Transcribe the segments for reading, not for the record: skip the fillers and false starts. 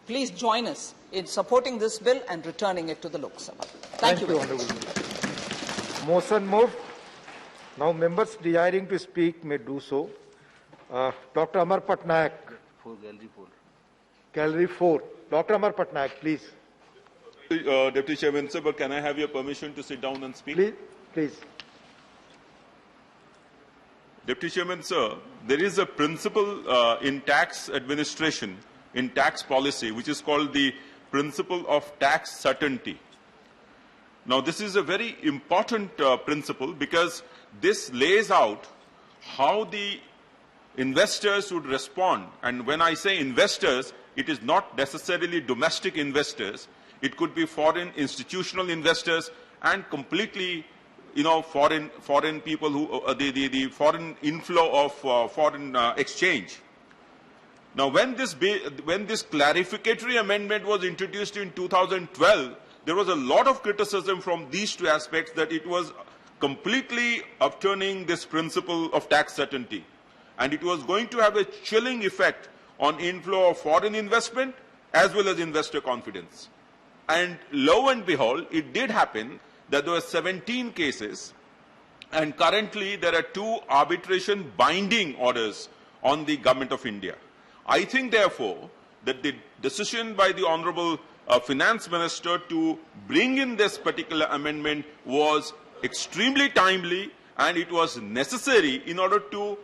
please join us in supporting this bill and returning it to the Lok Sabha. Thank you. Honorable. Motion moved. Now members desiring to speak may do so. Dr. Amar Patnaik. Gallery 4. Dr. Amar Patnaik, please. Deputy Chairman, sir, but can I have your permission to sit down and speak? Please. Deputy Chairman, sir, there is a principle in tax administration, in tax policy, which is called the principle of tax certainty. Now, this is a very important principle because this lays out how the investors would respond. And when I say investors, it is not necessarily domestic investors. It could be foreign institutional investors and completely, foreign people who the foreign inflow of foreign exchange. Now, when this clarificatory amendment was introduced in 2012, there was a lot of criticism from these two aspects that it was completely upturning this principle of tax certainty. And it was going to have a chilling effect on inflow of foreign investment as well as investor confidence. And lo and behold, it did happen that there were 17 cases, and currently there are 2 arbitration binding orders on the Government of India. I think, therefore, that the decision by the Honorable Finance Minister to bring in this particular amendment was extremely timely, and it was necessary in order to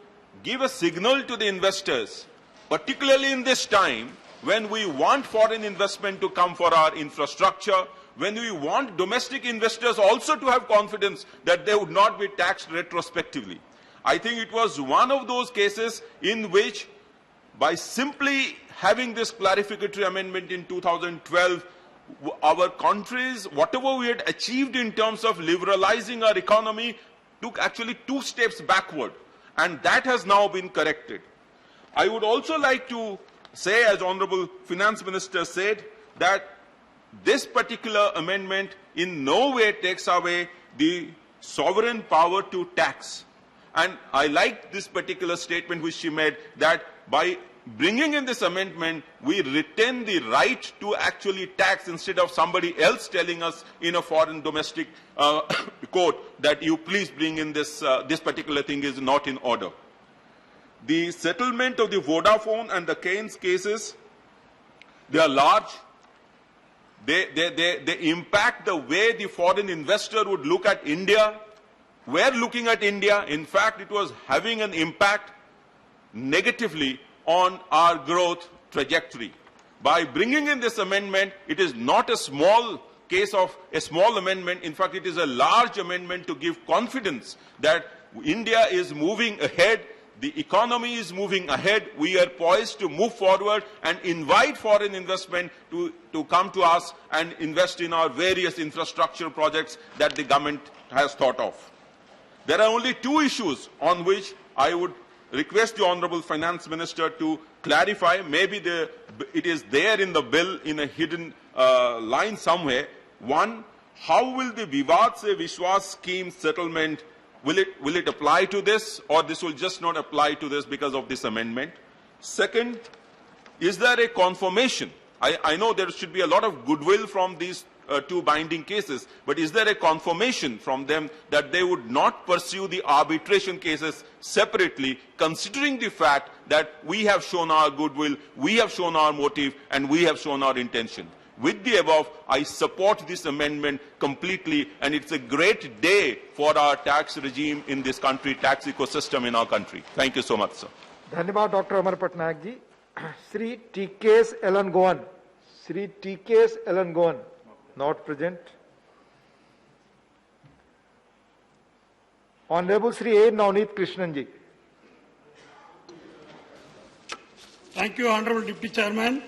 give a signal to the investors, particularly in this time when we want foreign investment to come for our infrastructure, when we want domestic investors also to have confidence that they would not be taxed retrospectively. I think it was one of those cases in which, by simply having this clarificatory amendment in 2012, our countries, whatever we had achieved in terms of liberalizing our economy, took actually 2 steps backward. And that has now been corrected. I would also like to say, as Honorable Finance Minister said, that this particular amendment in no way takes away the sovereign power to tax. And I like this particular statement which she made, that by bringing in this amendment, we retain the right to actually tax instead of somebody else telling us in a foreign domestic court that you please bring in this, this particular thing is not in order. The settlement of the Vodafone and the Keynes cases, they are large. They impact the way the foreign investor would look at India. We're looking at India. In fact, it was having an impact negatively on our growth trajectory. By bringing in this amendment, it is not a small case of a small amendment. In fact, it is a large amendment to give confidence that India is moving ahead, the economy is moving ahead, we are poised to move forward and invite foreign investment to come to us and invest in our various infrastructure projects that the government has thought of. There are only 2 issues on which I would request the Honorable Finance Minister to clarify. Maybe it is there in the bill in a hidden line somewhere. One, how will the Vivad Se Vishwas scheme settlement, will it apply to this, or this will just not apply to this because of this amendment? Second, is there a confirmation? I know there should be a lot of goodwill from these 2 binding cases, but is there a confirmation from them that they would not pursue the arbitration cases separately, considering the fact that we have shown our goodwill, we have shown our motive, and we have shown our intention? With the above, I support this amendment completely, and it's a great day for our tax regime in this country, tax ecosystem in our country. Thank you so much, sir. Dhanyavad, Dr. Amar Patnaik ji. Sri T.K.S. Ellen Goan. Sri T.K.S. Ellen Goan. Not present. Honorable Sri A. Navneet Krishnan ji. Thank you, Honorable Deputy Chairman.